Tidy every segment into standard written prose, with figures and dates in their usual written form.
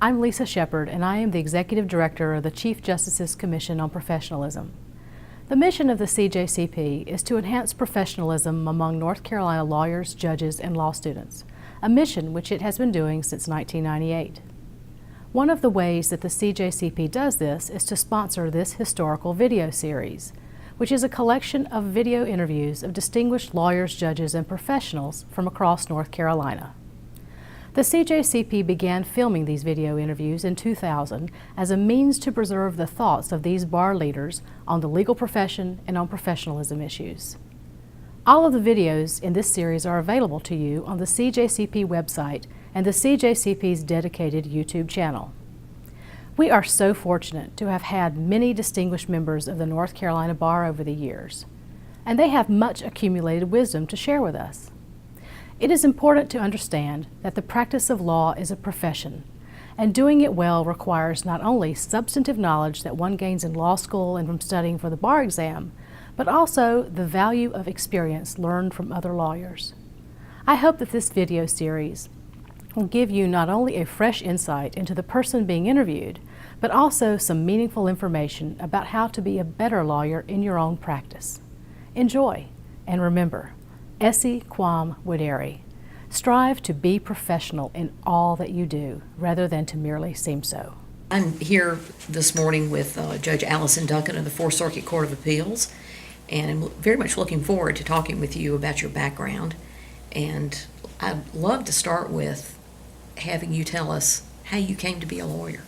I'm Lisa Shepard, and I am the Executive Director of the Chief Justice's Commission on Professionalism. The mission of the CJCP is to enhance professionalism among North Carolina lawyers, judges, and law students, a mission which it has been doing since 1998. One of the ways that the CJCP does this is to sponsor this historical video series, which is a collection of video interviews of distinguished lawyers, judges, and professionals from across North Carolina. The CJCP began filming these video interviews in 2000 as a means to preserve the thoughts of these bar leaders on the legal profession and on professionalism issues. All of the videos in this series are available to you on the CJCP website and the CJCP's dedicated YouTube channel. We are so fortunate to have had many distinguished members of the North Carolina Bar over the years, and they have much accumulated wisdom to share with us. It is important to understand that the practice of law is a profession, and doing it well requires not only substantive knowledge that one gains in law school and from studying for the bar exam, but also the value of experience learned from other lawyers. I hope that this video series will give you not only a fresh insight into the person being interviewed, but also some meaningful information about how to be a better lawyer in your own practice. Enjoy, and remember, esse quam videri. Strive to be professional in all that you do, rather than to merely seem so. I'm here this morning with Judge Allyson Duncan of the Fourth Circuit Court of Appeals, and I'm very much looking forward to talking with you about your background. And I'd love to start with having you tell us how you came to be a lawyer.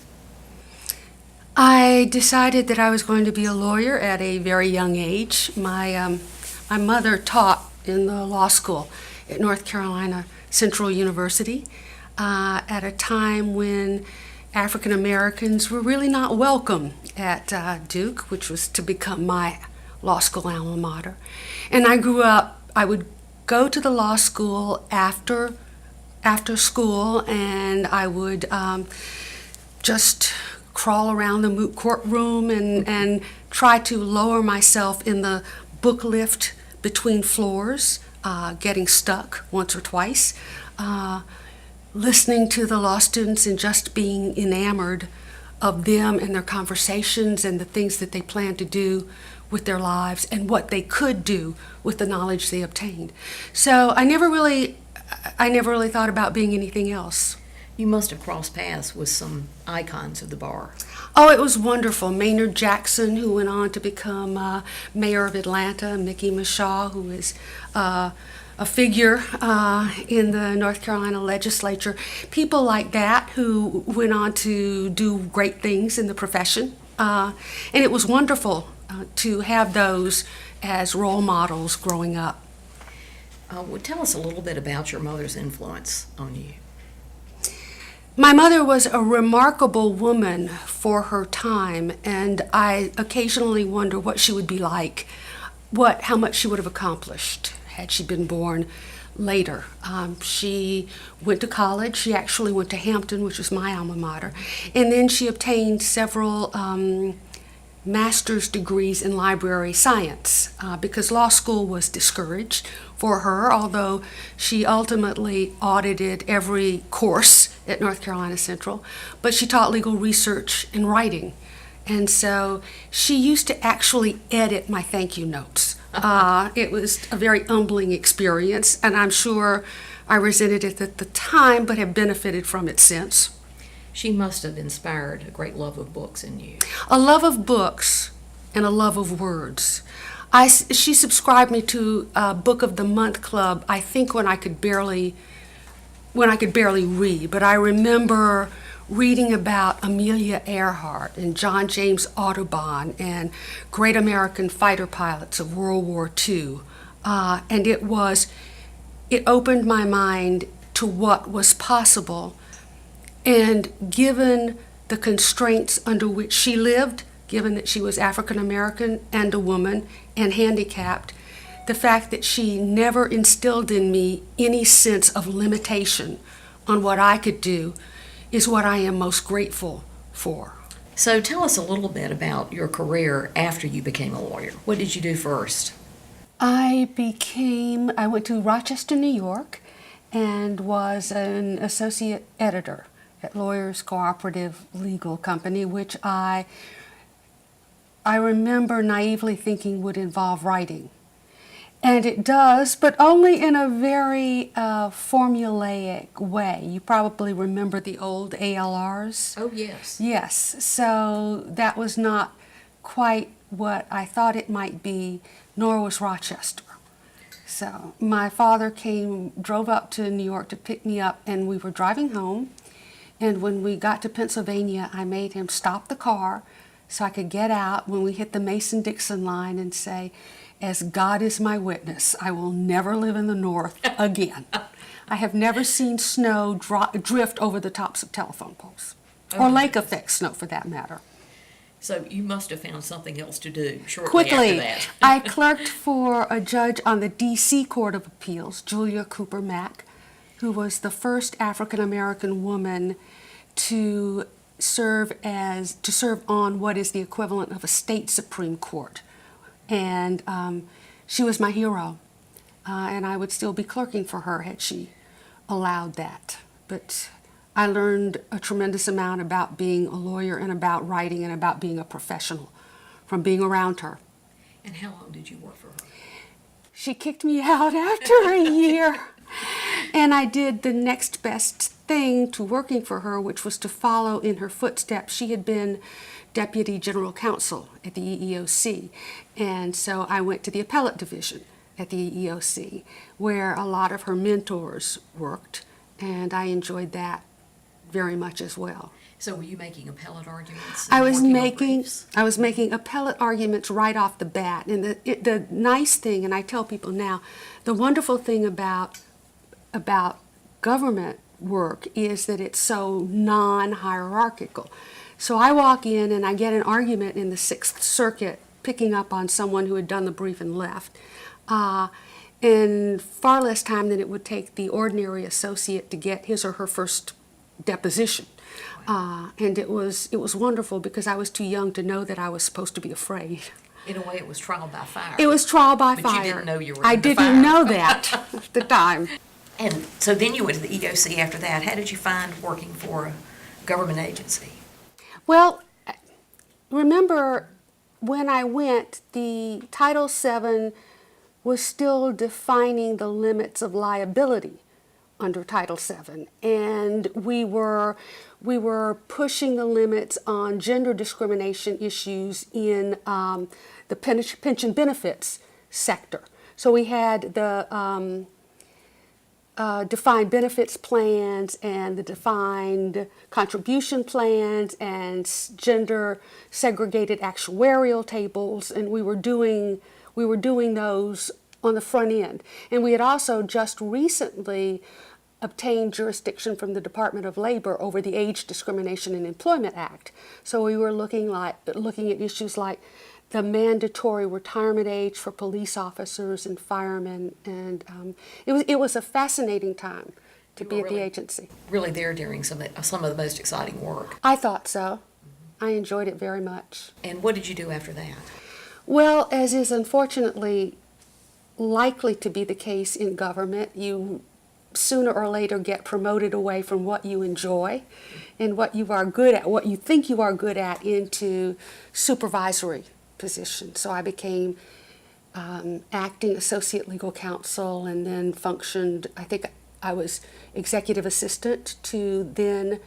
I decided that I was going to be a lawyer at a very young age. My mother taught in the law school at North Carolina Central University at a time when African Americans were really not welcome at Duke, which was to become my law school alma mater. And I grew up, I would go to the law school after school, and I would just crawl around the moot court room and try to lower myself in the book lift between floors, getting stuck once or twice, listening to the law students and just being enamored of them and their conversations and the things that they plan to do with their lives and what they could do with the knowledge they obtained. So I never really thought about being anything else. You must have crossed paths with some icons of the bar. Oh, it was wonderful. Maynard Jackson, who went on to become mayor of Atlanta, Mickey Mishaw, who is a figure in the North Carolina legislature. People like that who went on to do great things in the profession. And it was wonderful to have those as role models growing up. Well, tell us a little bit about your mother's influence on you. My mother was a remarkable woman for her time, and I occasionally wonder what she would be like, how much she would have accomplished had she been born later. She went to college. She actually went to Hampton, which was my alma mater, and then she obtained several master's degrees in library science because law school was discouraged for her, although she ultimately audited every course at North Carolina Central, but she taught legal research and writing. And so she used to actually edit my thank you notes. It was a very humbling experience, and I'm sure I resented it at the time, but have benefited from it since. She must have inspired a great love of books in you. A love of books and a love of words. She subscribed me to a Book of the Month Club, I think when I could barely read, but I remember reading about Amelia Earhart and John James Audubon and great American fighter pilots of World War II. And it opened my mind to what was possible. And given the constraints under which she lived, given that she was African American and a woman and handicapped, the fact that she never instilled in me any sense of limitation on what I could do is what I am most grateful for. So tell us a little bit about your career after you became a lawyer. What did you do first? I went to Rochester, New York, and was an associate editor at Lawyers Cooperative Legal Company, which I remember naively thinking would involve writing. And it does, but only in a very formulaic way. You probably remember the old ALRs. Oh, yes. Yes, so that was not quite what I thought it might be, nor was Rochester. So my father drove up to New York to pick me up, and we were driving home. And when we got to Pennsylvania, I made him stop the car so I could get out when we hit the Mason-Dixon line and say, "As God is my witness, I will never live in the North again." I have never seen snow drift over the tops of telephone poles, or lake effect snow for that matter. So you must have found something else to do shortly Quickly, after that. I clerked for a judge on the D.C. Court of Appeals, Julia Cooper Mack, who was the first African-American woman to serve on what is the equivalent of a state Supreme Court. And she was my hero, and I would still be clerking for her had she allowed that. But I learned a tremendous amount about being a lawyer and about writing and about being a professional from being around her. And how long did you work for her? She kicked me out after a year, and I did the next best thing to working for her, which was to follow in her footsteps. She had been Deputy General Counsel at the EEOC, and so I went to the appellate division at the EEOC, where a lot of her mentors worked, and I enjoyed that very much as well. So were you making appellate arguments? I and was working on making briefs? appellate arguments right off the bat, and the nice thing, and I tell people now, the wonderful thing about government work is that it's so non-hierarchical. So I walk in and I get an argument in the Sixth Circuit, picking up on someone who had done the brief and left, in far less time than it would take the ordinary associate to get his or her first deposition. And it was wonderful because I was too young to know that I was supposed to be afraid. In a way, it was trial by fire. It was trial by But fire. you didn't know you were I in the didn't fire. know that at the time. And so then you went to the EOC after that. How did you find working for a government agency? Well, remember when I went, the Title VII was still defining the limits of liability under Title VII, and we were pushing the limits on gender discrimination issues in the pension benefits sector. So we had the defined benefits plans and the defined contribution plans and gender segregated actuarial tables, and we were doing those on the front end. And we had also just recently obtained jurisdiction from the Department of Labor over the Age Discrimination in Employment Act. So we were looking at issues like the mandatory retirement age for police officers and firemen, and it was a fascinating time to be at the agency. Really there during some of the most exciting work. I thought so. I enjoyed it very much. And what did you do after that? Well, as is unfortunately likely to be the case in government, you sooner or later get promoted away from what you enjoy and what you are good at, what you think you are good at, into supervisory positions. So I became acting associate legal counsel and then functioned, I think I was executive assistant to then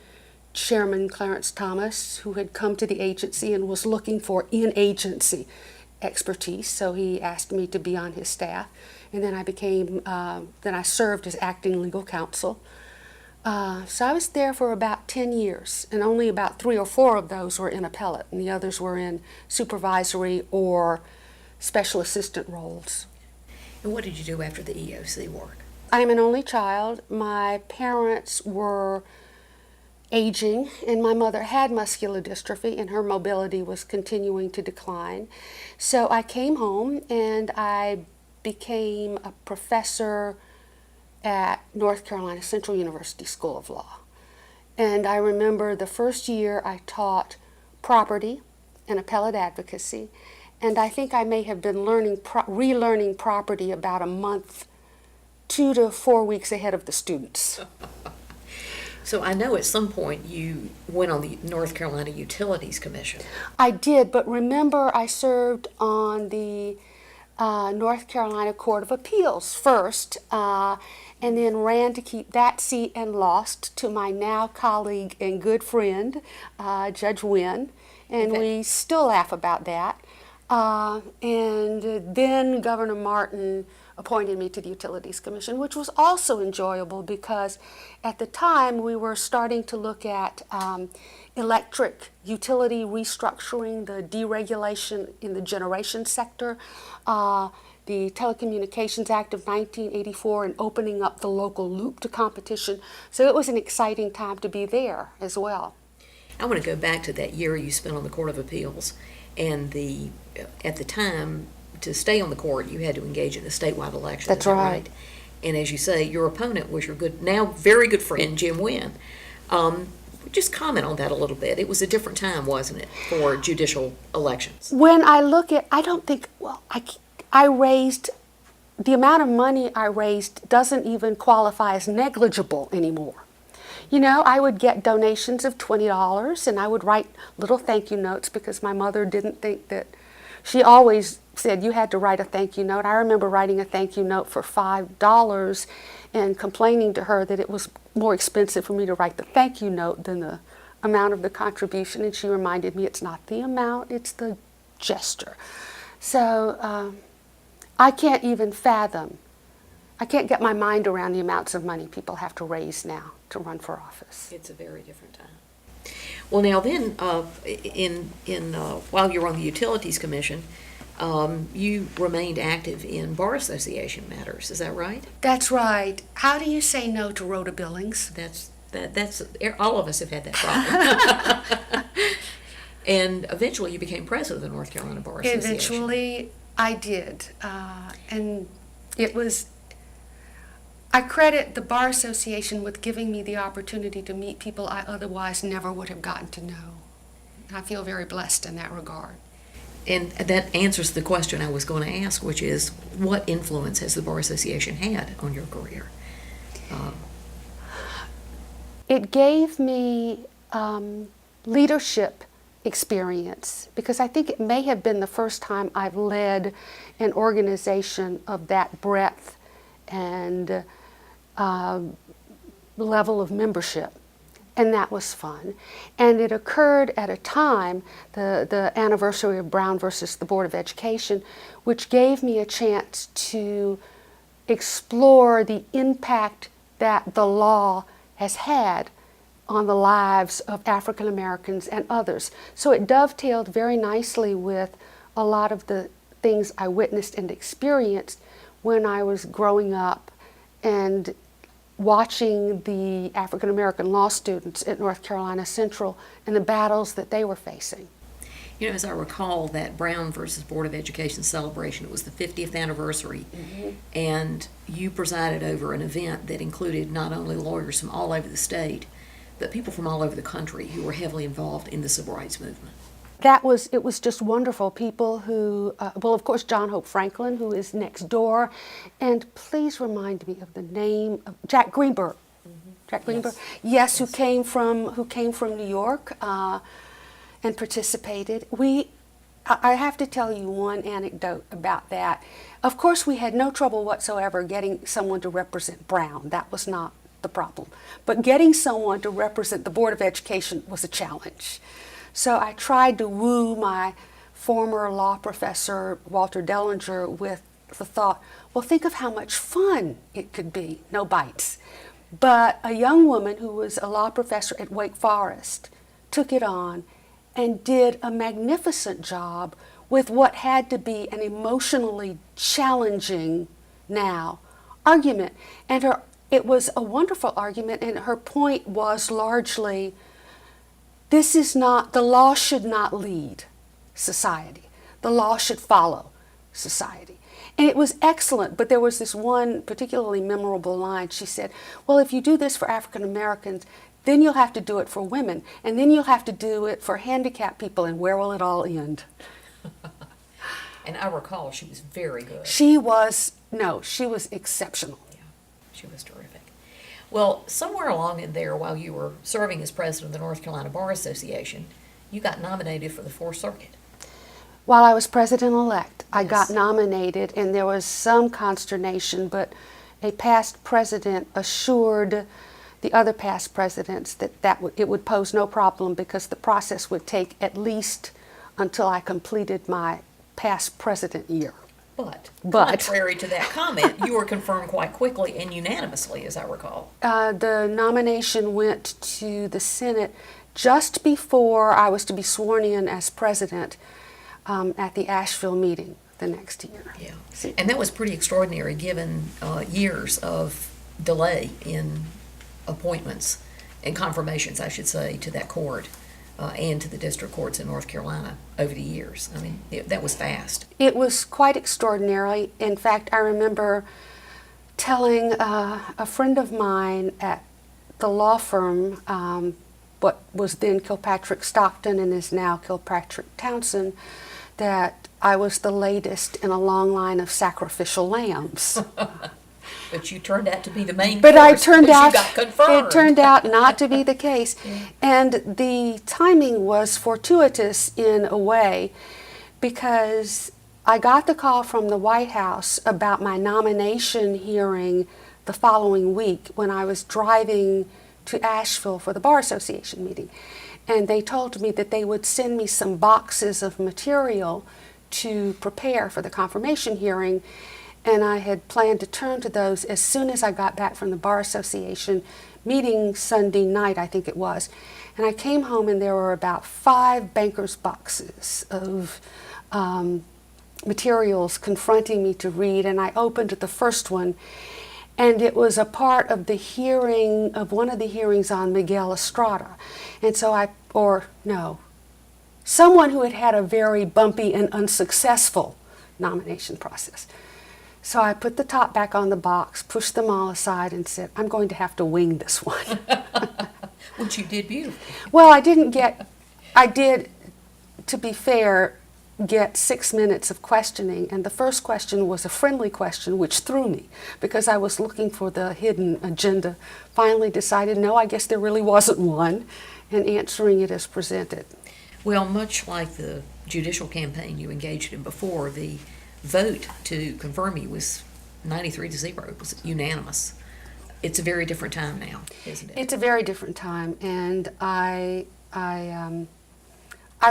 Chairman Clarence Thomas, who had come to the agency and was looking for in-agency expertise, so he asked me to be on his staff. And then I served as acting legal counsel. So I was there for about 10 years, and only about 3 or 4 of those were in appellate, and the others were in supervisory or special assistant roles. And what did you do after the EOC work? I'm an only child. My parents were aging, and my mother had muscular dystrophy, and her mobility was continuing to decline. So I came home, and I became a professor at North Carolina Central University School of Law. And I remember the first year I taught property and appellate advocacy, and I think I may have been relearning property about a month, 2 to 4 weeks ahead of the students. So I know at some point you went on the North Carolina Utilities Commission. I did, but remember I served on the North Carolina Court of Appeals first, and then ran to keep that seat and lost to my now colleague and good friend, Judge Wynn, and Okay. we still laugh about that. And then Governor Martin appointed me to the Utilities Commission, which was also enjoyable because at the time we were starting to look at electric utility restructuring, the deregulation in the generation sector, the Telecommunications Act of 1984, and opening up the local loop to competition. So it was an exciting time to be there as well. I want to go back to that year you spent on the Court of Appeals, and at the time, to stay on the court, you had to engage in a statewide election. That's is that right. And as you say, your opponent was your now very good friend, Jim Wynn. Just comment on that a little bit. It was a different time, wasn't it, for judicial elections? When I look at, I don't think, well, I raised, the amount of money I raised doesn't even qualify as negligible anymore. You know, I would get donations of $20 and I would write little thank you notes because my mother didn't think that, she always said you had to write a thank you note. I remember writing a thank you note for $5 and complaining to her that it was more expensive for me to write the thank you note than the amount of the contribution, and she reminded me it's not the amount, it's the gesture. So I can't even fathom, I can't get my mind around the amounts of money people have to raise now to run for office. It's a very different time. Well, now then, while you were on the Utilities Commission, you remained active in bar association matters. Is that right? That's right. How do you say no to Rhoda Billings? That's all of us have had that problem. And eventually, you became president of the North Carolina Bar Association. Eventually, I did. And it was, I credit the Bar Association with giving me the opportunity to meet people I otherwise never would have gotten to know. I feel very blessed in that regard. And that answers the question I was going to ask, which is, what influence has the Bar Association had on your career? It gave me leadership experience because I think it may have been the first time I've led an organization of that breadth and level of membership. And that was fun. And it occurred at a time, the anniversary of Brown versus the Board of Education, which gave me a chance to explore the impact that the law has had on the lives of African Americans and others. So it dovetailed very nicely with a lot of the things I witnessed and experienced when I was growing up and watching the African American law students at North Carolina Central and the battles that they were facing. You know, as I recall, that Brown versus Board of Education celebration, it was the 50th anniversary, and you presided over an event that included not only lawyers from all over the state, but people from all over the country who were heavily involved in the civil rights movement. It was just wonderful. People who, well, of course, John Hope Franklin, who is next door, and please remind me of the name of Jack Greenberg. Jack Greenberg, yes, who came from New York and participated. I have to tell you one anecdote about that. Of course, we had no trouble whatsoever getting someone to represent Brown. That was not the problem. But getting someone to represent the Board of Education was a challenge. So I tried to woo my former law professor, Walter Dellinger, with the thought, well, think of how much fun it could be, no bites. But a young woman who was a law professor at Wake Forest took it on and did a magnificent job with what had to be an emotionally challenging now argument. And it was a wonderful argument, and her point was largely, the law should not lead society. The law should follow society. And it was excellent, but there was this one particularly memorable line. She said, well, if you do this for African Americans, then you'll have to do it for women, and then you'll have to do it for handicapped people, and where will it all end? And I recall she was very good. She was exceptional. Yeah, she was terrific. Well, somewhere along in there, while you were serving as president of the North Carolina Bar Association, you got nominated for the Fourth Circuit. While I was president-elect, I got Yes. nominated, and there was some consternation, but a past president assured the other past presidents that it would pose no problem because the process would take at least until I completed my past president year. But, But- contrary to that comment, you were confirmed quite quickly and unanimously, as I recall. The nomination went to the Senate just before I was to be sworn in as president at the Asheville meeting the next year. Yeah. And that was pretty extraordinary given years of delay in appointments and confirmations, I should say, to that court and to the district courts in North Carolina over the years. I mean, that was fast. It was quite extraordinary. In fact, I remember telling a friend of mine at the law firm, what was then Kilpatrick Stockton and is now Kilpatrick Townsend, that I was the latest in a long line of sacrificial lambs. But you turned out to be the main But I course turned because out, you got confirmed. it turned out not to be the case. And the timing was fortuitous in a way because I got the call from the White House about my nomination hearing the following week when I was driving to Asheville for the Bar Association meeting. And they told me that they would send me some boxes of material to prepare for the confirmation hearing. And I had planned to turn to those as soon as I got back from the Bar Association meeting Sunday night, I think it was. And I came home and there were about 5 banker's boxes of materials confronting me to read. And I opened the first one, and it was a part of the hearing, of one of the hearings on Miguel Estrada. And so someone who had had a very bumpy and unsuccessful nomination process. So I put the top back on the box, pushed them all aside, and said, I'm going to have to wing this one. Which you did beautifully. Well, I did, to be fair, get 6 minutes of questioning, and the first question was a friendly question, which threw me, because I was looking for the hidden agenda. Finally decided, no, I guess there really wasn't one, and answering it as presented. Well, much like the judicial campaign you engaged in before, the vote to confirm you was 93-0. It was unanimous. It's a very different time now, isn't it? It's a very different time, and I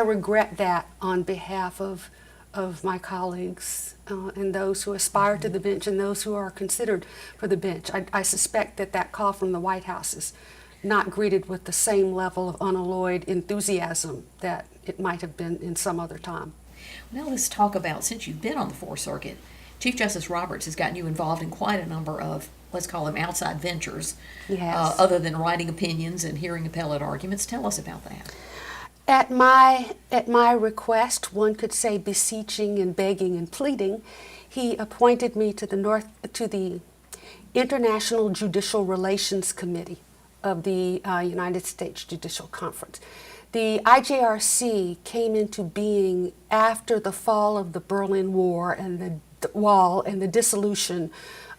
regret that on behalf of my colleagues and those who aspire to the bench and those who are considered for the bench. I suspect that call from the White House is not greeted with the same level of unalloyed enthusiasm that it might have been in some other time. Now let's talk about, since you've been on the Fourth Circuit, Chief Justice Roberts has gotten you involved in quite a number of, let's call them outside ventures, Yes. other than writing opinions and hearing appellate arguments. Tell us about that. At my request, one could say beseeching and begging and pleading, he appointed me to the International Judicial Relations Committee of the United States Judicial Conference. The IJRC came into being after the fall of the Berlin Wall and the dissolution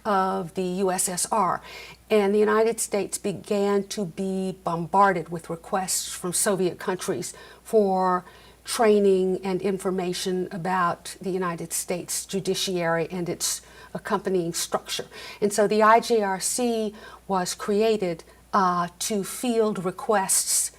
of the USSR. And the United States began to be bombarded with requests from Soviet countries for training and information about the United States judiciary and its accompanying structure. And so the IJRC was created to field requests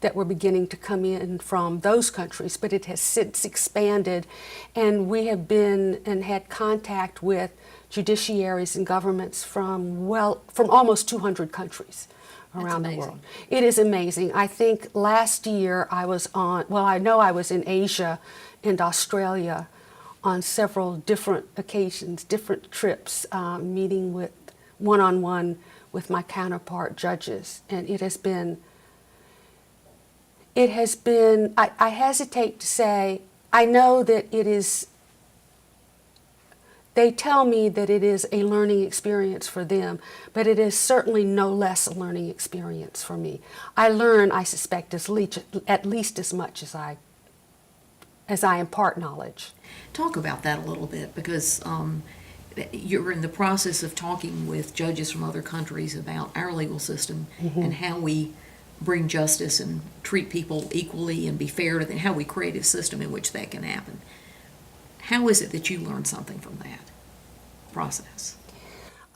that were beginning to come in from those countries, but it has since expanded, and we have been and had contact with judiciaries and governments from almost 200 countries around the world. It is amazing. I think last year I was in Asia and Australia on several different occasions, different trips, meeting with one-on-one with my counterpart judges, and it has been, I hesitate to say, I know that it is, they tell me that it is a learning experience for them, but it is certainly no less a learning experience for me. I learn, I suspect, at least as much as I impart knowledge. Talk about that a little bit, because you're in the process of talking with judges from other countries about our legal system and how we bring justice and treat people equally and be fair to them, how we create a system in which that can happen. How is it that you learned something from that process?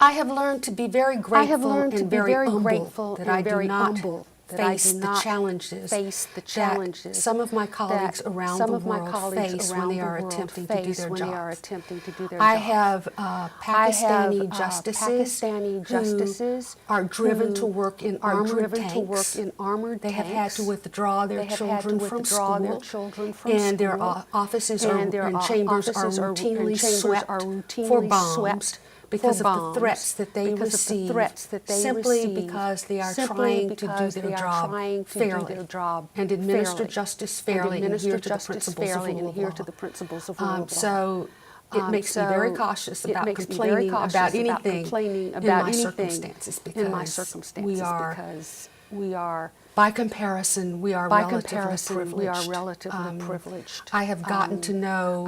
I have learned to be very grateful and very humble that I do not face the challenges that some of my colleagues around the world face when they are attempting to do their jobs. I have Pakistani justices who are driven to work in armored tanks. They have had to withdraw their children from school, and their offices and chambers are routinely swept for bombs. Because of the threats that they receive, simply because they are trying to do their job fairly and administer justice fairly and adhere to the principles of rule of law. So it makes me very cautious about complaining about anything in my circumstances because we are by comparison, we are relatively privileged. I have gotten to know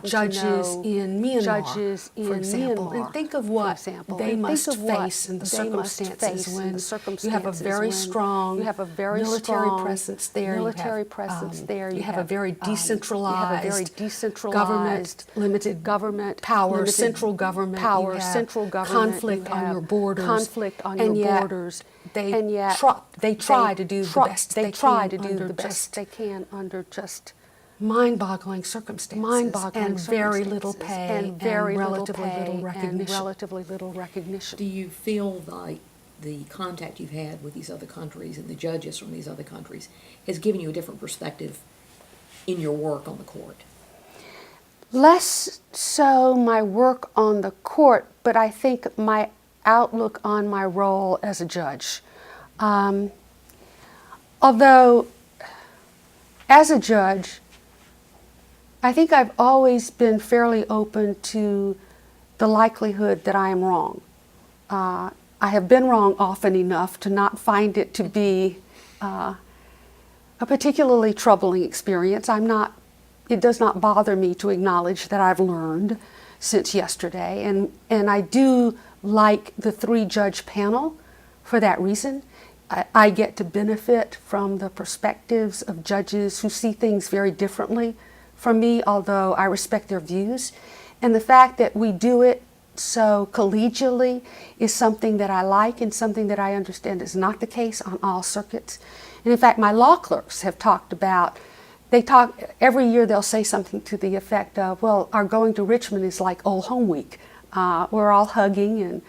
judges in Myanmar, for example, and think of what they must face in the circumstances when you have a very strong military presence there. You have a very decentralized government, limited power, central government. You have conflict on your borders, and yet they try to do the best they can under just mind-boggling circumstances and very little pay and relatively little recognition. Do you feel like the contact you've had with these other countries and the judges from these other countries has given you a different perspective in your work on the court? Less so my work on the court, but I think my outlook on my role as a judge. Although, as a judge, I think I've always been fairly open to the likelihood that I am wrong. I have been wrong often enough to not find it to be a particularly troubling experience. It does not bother me to acknowledge that I've learned since yesterday, and I do like the 3-judge panel for that reason. I get to benefit from the perspectives of judges who see things very differently from me, although I respect their views. And the fact that we do it so collegially is something that I like and something that I understand is not the case on all circuits. And in fact, my law clerks have talked about, every year they'll say something to the effect of, well, our going to Richmond is like old home week. We're all hugging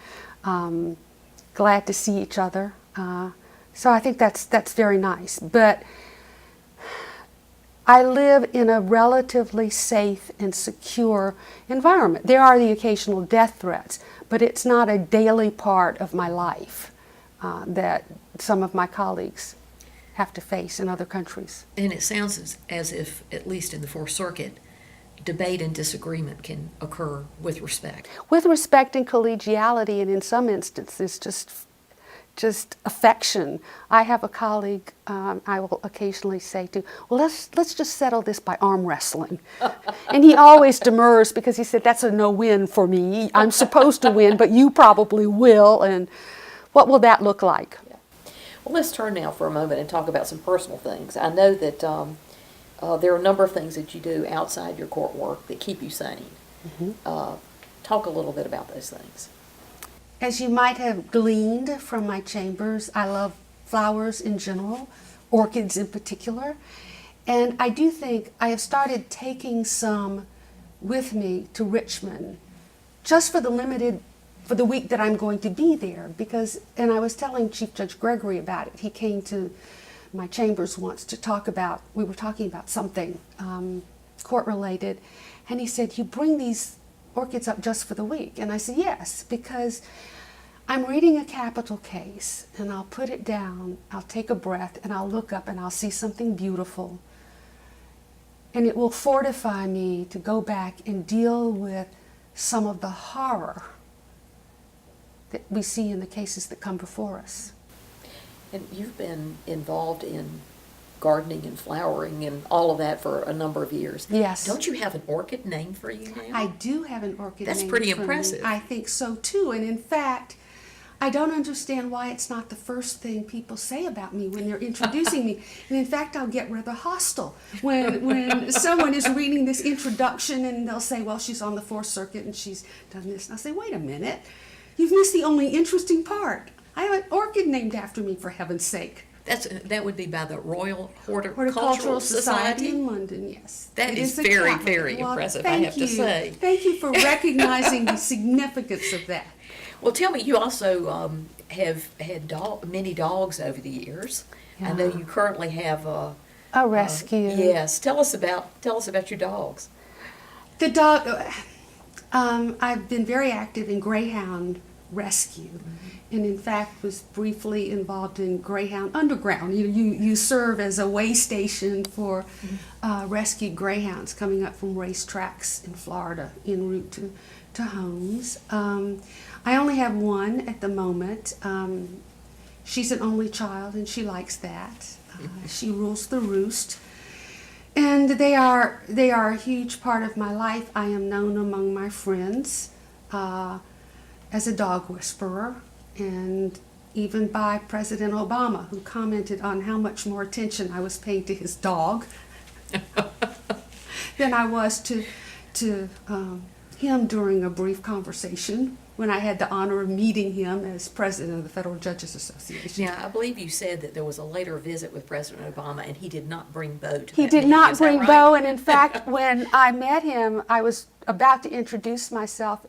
and glad to see each other. So I think that's very nice. But I live in a relatively safe and secure environment. There are the occasional death threats, but it's not a daily part of my life that some of my colleagues have to face in other countries. And it sounds as if, at least in the Fourth Circuit, debate and disagreement can occur with respect. With respect and collegiality, and in some instances, just affection. I have a colleague I will occasionally say to, well, let's just settle this by arm wrestling. And he always demurs because he said, that's a no-win for me. I'm supposed to win, but you probably will. And what will that look like? Yeah. Well, let's turn now for a moment and talk about some personal things. I know that there are a number of things that you do outside your court work that keep you sane. Mm-hmm. Talk a little bit about those things. As you might have gleaned from my chambers, I love flowers in general, orchids in particular. And I do think I have started taking some with me to Richmond just for the week that I'm going to be there. And I was telling Chief Judge Gregory about it. He came to my chambers once to talk about, we were talking about something court-related, and he said, you bring these orchids up just for the week? And I said, yes, because I'm reading a capital case, and I'll put it down, I'll take a breath, and I'll look up and I'll see something beautiful. And it will fortify me to go back and deal with some of the horror that we see in the cases that come before us. And you've been involved in gardening and flowering and all of that for a number of years. Yes. Don't you have an orchid named for you now? I do have an orchid That's named pretty for me. impressive. I think so too. And in fact, I don't understand why it's not the first thing people say about me when they're introducing me. And in fact, I'll get rather hostile when someone is reading this introduction and they'll say, well, she's on the Fourth Circuit and she's done this. And I'll say, wait a minute, you've missed the only interesting part. I have an orchid named after me, for heaven's sake. That would be by the Royal Horticultural Horticultural Society. in London, yes. That It is a very, Catholic. very Well, impressive, I thank have to you. say. Thank you for recognizing the significance of that. Well, tell me, you also have had many dogs over the years. I know you currently have A rescue. yes. Tell us about your dogs. The dog, I've been very active in greyhound rescue, and in fact was briefly involved in greyhound underground. You serve as a way station for rescued greyhounds coming up from racetracks in Florida en route to homes. I only have one at the moment. She's an only child, and she likes that. She rules the roost. And they are a huge part of my life. I am known among my friends as a dog whisperer, and even by President Obama, who commented on how much more attention I was paying to his dog than I was to him during a brief conversation when I had the honor of meeting him as president of the Federal Judges Association. Now, I believe you said that there was a later visit with President Obama, and he did not bring Bo to He that did meeting. not Is that bring right? Bo, and in fact, when I met him, I was about to introduce myself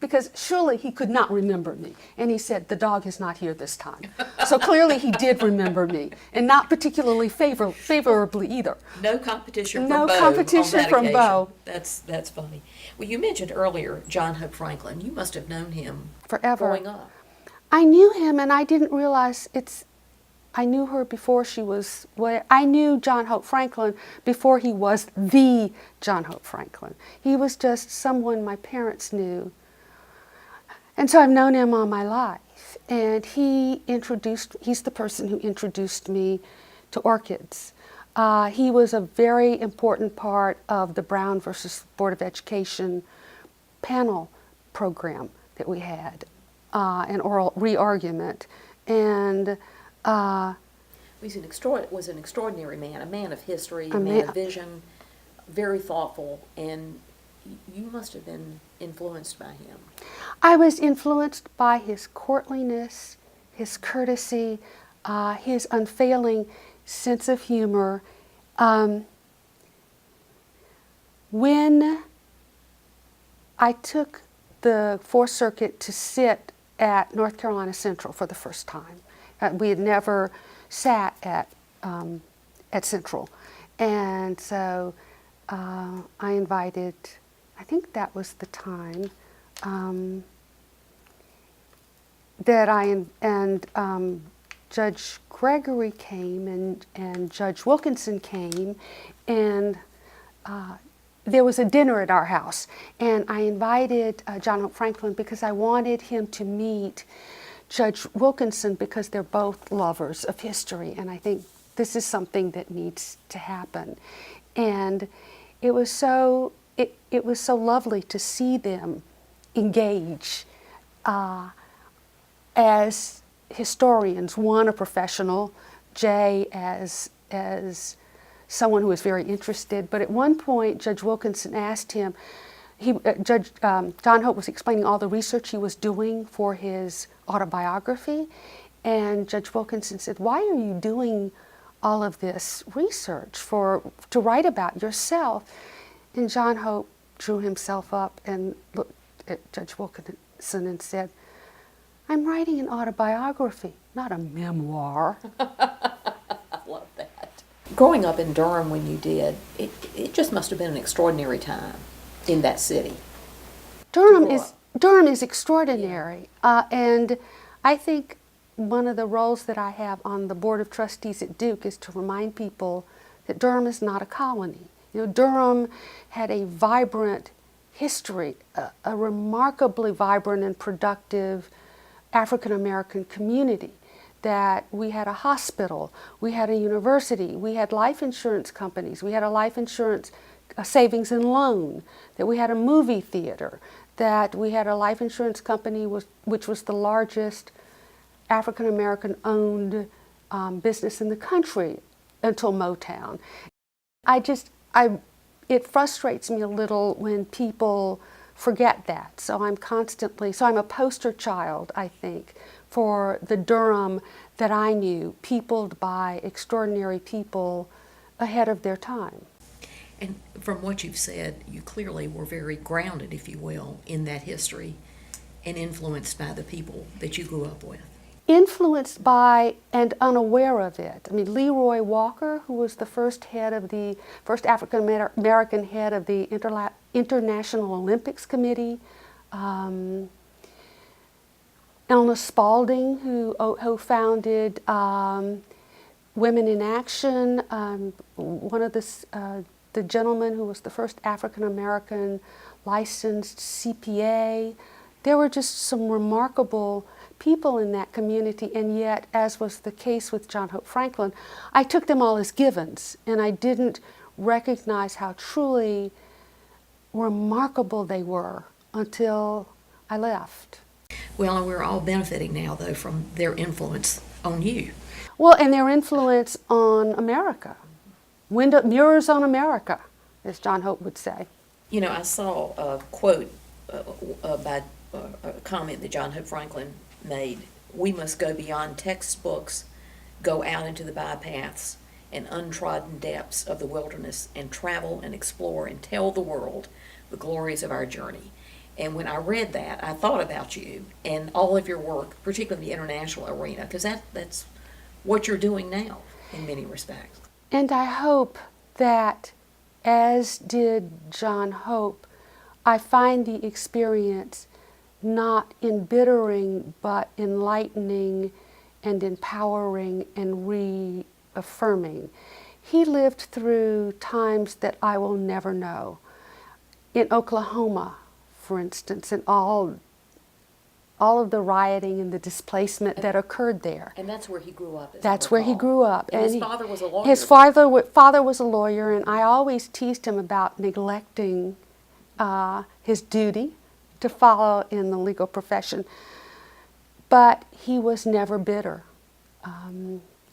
because surely he could not remember me. And he said, the dog is not here this time. So clearly he did remember me, and not particularly favorably either. No competition No from Bo. competition on that from occasion. Bo. That's funny. Well, you mentioned earlier John Hope Franklin. You must have known him Forever. growing up. I knew him, and I didn't realize I knew her before she was, I knew John Hope Franklin before he was the John Hope Franklin. He was just someone my parents knew. And so I've known him all my life. And he's the person who introduced me to orchids. He was a very important part of the Brown versus Board of Education panel program that we had, an oral re-argument. And He was an extraordinary man, a man of history, a man of vision, very thoughtful, and you must have been influenced by him. I was influenced by his courtliness, his courtesy, his unfailing sense of humor. When I took the Fourth Circuit to sit at North Carolina Central for the first time, we had never sat at Central, and so I invited. I think that was the time that Judge Gregory came and Judge Wilkinson came, and there was a dinner at our house, and I invited John Hope Franklin because I wanted him to meet Judge Wilkinson because they're both lovers of history, and I think this is something that needs to happen. And it was so lovely to see them engage as historians, one a professional, Jay as someone who was very interested. But at one point, Judge Wilkinson asked him, John Hope was explaining all the research he was doing for his autobiography, and Judge Wilkinson said, why are you doing all of this research to write about yourself? And John Hope drew himself up and looked at Judge Wilkinson and said, I'm writing an autobiography, not a memoir. I love that. Growing up in Durham when you did, it just must have been an extraordinary time in that city. Durham is extraordinary, and I think one of the roles that I have on the Board of Trustees at Duke is to remind people that Durham is not a colony. You know, Durham had a vibrant history, a remarkably vibrant and productive African American community that we had a hospital, we had a university, we had life insurance companies, we had a life insurance savings and loan, that we had a movie theater, that we had a life insurance company which was the largest African American owned business in the country until Motown. It frustrates me a little when people forget that. So I'm a poster child, I think, for the Durham that I knew, peopled by extraordinary people ahead of their time. And from what you've said, you clearly were very grounded, if you will, in that history and influenced by the people that you grew up with. Influenced by and unaware of it. I mean, Leroy Walker, who was the first African American head of the International Olympics Committee, Elna Spalding, who founded Women in Action, one of the gentlemen who was the first African American licensed CPA. There were just some remarkable people in that community, and yet, as was the case with John Hope Franklin, I took them all as givens, and I didn't recognize how truly remarkable they were until I left. Well, and we're all benefiting now, though, from their influence on you. Well, and their influence on America. Mirrors on America, as John Hope would say. You know, I saw a quote by a comment that John Hope Franklin made. We must go beyond textbooks, go out into the bypaths and untrodden depths of the wilderness and travel and explore and tell the world the glories of our journey. And when I read that, I thought about you and all of your work, particularly in the international arena, because that's what you're doing now in many respects. And I hope that, as did John Hope, I find the experience not embittering, but enlightening and empowering and reaffirming. He lived through times that I will never know. In Oklahoma, for instance, and all of the rioting and the displacement that occurred there. And that's where he grew up. That's where he grew up. And his father was a lawyer. His father was a lawyer, and I always teased him about neglecting his duty to follow in the legal profession. But he was never bitter.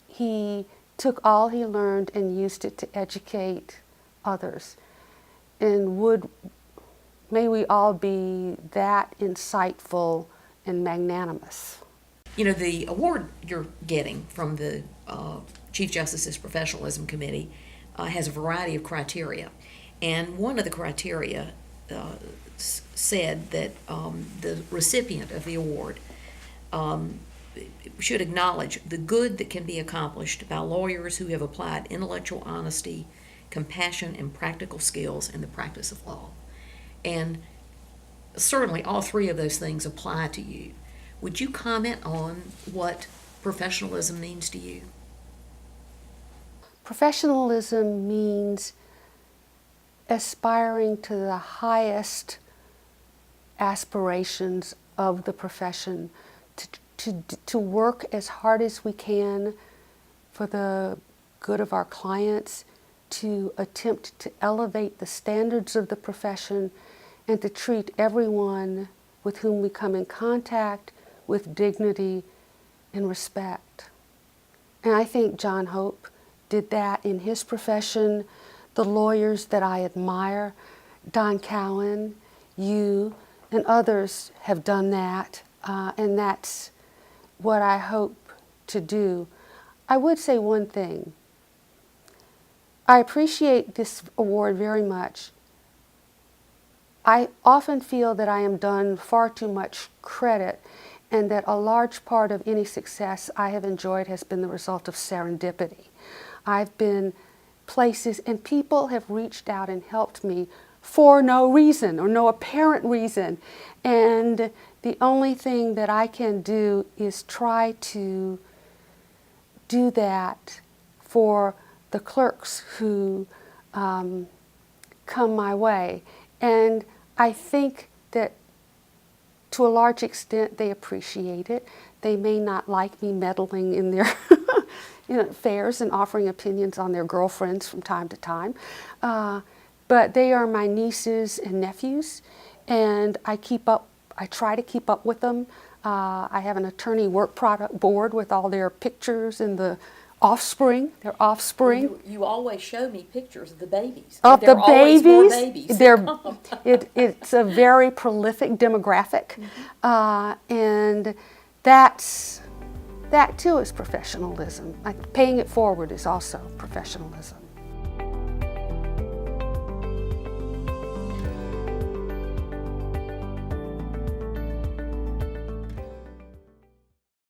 He took all he learned and used it to educate others. And may we all be that insightful and magnanimous. You know, the award you're getting from the Chief Justice's Professionalism Committee has a variety of criteria. And one of the criteria said that the recipient of the award should acknowledge the good that can be accomplished by lawyers who have applied intellectual honesty, compassion, and practical skills in the practice of law. And certainly all three of those things apply to you. Would you comment on what professionalism means to you? Professionalism means aspiring to the highest aspirations of the profession, to work as hard as we can for the good of our clients, to attempt to elevate the standards of the profession, and to treat everyone with whom we come in contact with dignity and respect. And I think John Hope did that in his profession. The lawyers that I admire, Don Cowan, you, and others have done that, and that's what I hope to do. I would say one thing. I appreciate this award very much. I often feel that I am done far too much credit, and that a large part of any success I have enjoyed has been the result of serendipity. I've been places and people have reached out and helped me for no reason or no apparent reason. And the only thing that I can do is try to do that for the clerks who come my way. And I think that to a large extent, they appreciate it. They may not like me meddling in their affairs and offering opinions on their girlfriends from time to time. But they are my nieces and nephews, and I try to keep up with them. I have an attorney work product board with all their pictures and their offspring. You always show me pictures of the babies. Of There the are always more babies. babies. It's a very prolific demographic, and that too is professionalism. Paying it forward is also professionalism.